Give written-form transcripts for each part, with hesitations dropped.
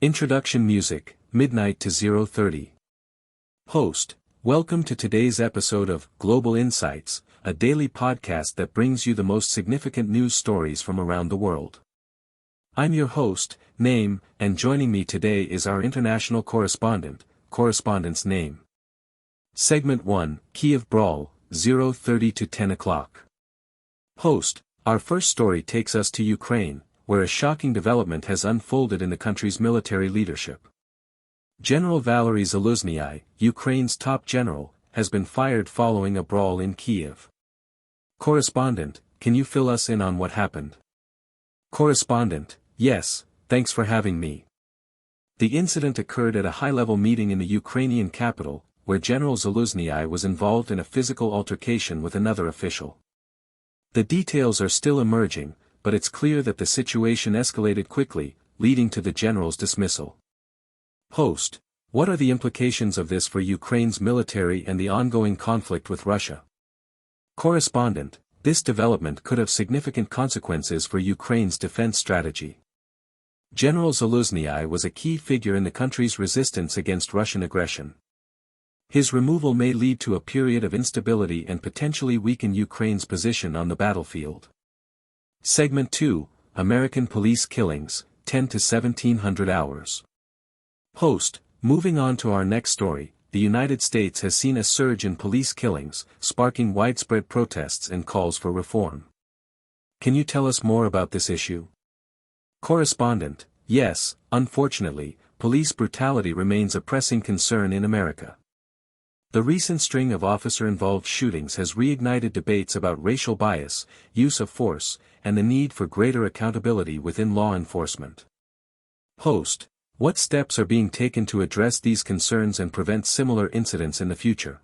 Introduction music, midnight to 0:30. Host, welcome to today's episode of Global Insights, a daily podcast that brings you the most significant news stories from around the world. I'm your host, Name, and joining me today is our international correspondent's name. Segment 1, Kyiv Brawl, 0:30 to 10 o'clock. Host, our first story takes us to Ukraine, where a shocking development has unfolded in the country's military leadership. General Valery Zaluzhnyi, Ukraine's top general, has been fired following a brawl in Kyiv. Correspondent, can you fill us in on what happened? Correspondent, yes, thanks for having me. The incident occurred at a high-level meeting in the Ukrainian capital, where General Zaluzhnyi was involved in a physical altercation with another official. The details are still emerging, but it's clear that the situation escalated quickly, leading to the general's dismissal. Host, what are the implications of this for Ukraine's military and the ongoing conflict with Russia? Correspondent, this development could have significant consequences for Ukraine's defense strategy. General Zaluzhnyi was a key figure in the country's resistance against Russian aggression. His removal may lead to a period of instability and potentially weaken Ukraine's position on the battlefield. Segment 2, American police killings, 10 to 1700 hours. Host, moving on to our next story, the United States has seen a surge in police killings, sparking widespread protests and calls for reform. Can you tell us more about this issue? Correspondent, yes, unfortunately, police brutality remains a pressing concern in America. The recent string of officer-involved shootings has reignited debates about racial bias, use of force, and the need for greater accountability within law enforcement. Host, what steps are being taken to address these concerns and prevent similar incidents in the future?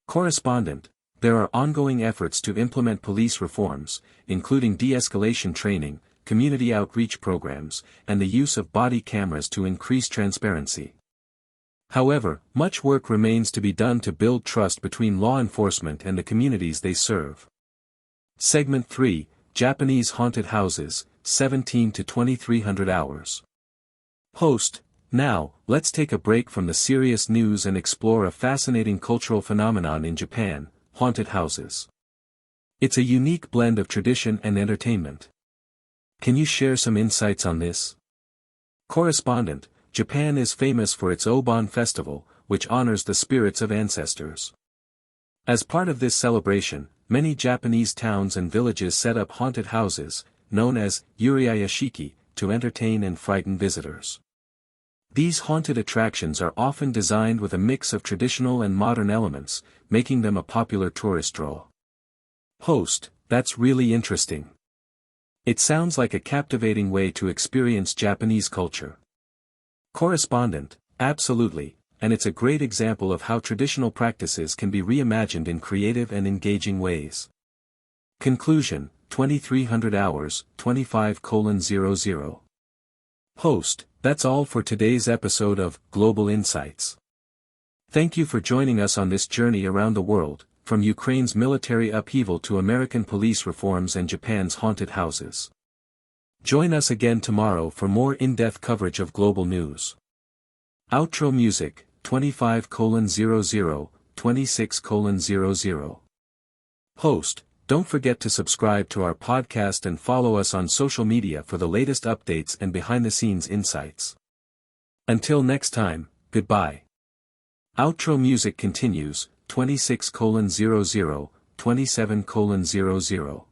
Correspondent, there are ongoing efforts to implement police reforms, including de-escalation training, community outreach programs, and the use of body cameras to increase transparency. However, much work remains to be done to build trust between law enforcement and the communities they serve. Segment 3, Japanese haunted houses, 17 to 2300 hours. Host, now, let's take a break from the serious news and explore a fascinating cultural phenomenon in Japan, haunted houses. It's a unique blend of tradition and entertainment. Can you share some insights on this? Correspondent, Japan is famous for its Obon festival, which honors the spirits of ancestors. As part of this celebration, many Japanese towns and villages set up haunted houses, known as yuriayashiki, to entertain and frighten visitors. These haunted attractions are often designed with a mix of traditional and modern elements, making them a popular tourist draw. Host, that's really interesting. It sounds like a captivating way to experience Japanese culture. Correspondent, absolutely, and it's a great example of how traditional practices can be reimagined in creative and engaging ways. Conclusion, 2300 hours, 25:00. Host, that's all for today's episode of Global Insights. Thank you for joining us on this journey around the world, from Ukraine's military upheaval to American police reforms and Japan's haunted houses. Join us again tomorrow for more in-depth coverage of global news. Outro music, 25:00, 26:00. Host, don't forget to subscribe to our podcast and follow us on social media for the latest updates and behind-the-scenes insights. Until next time, goodbye. Outro music continues, 26:00, 27:00.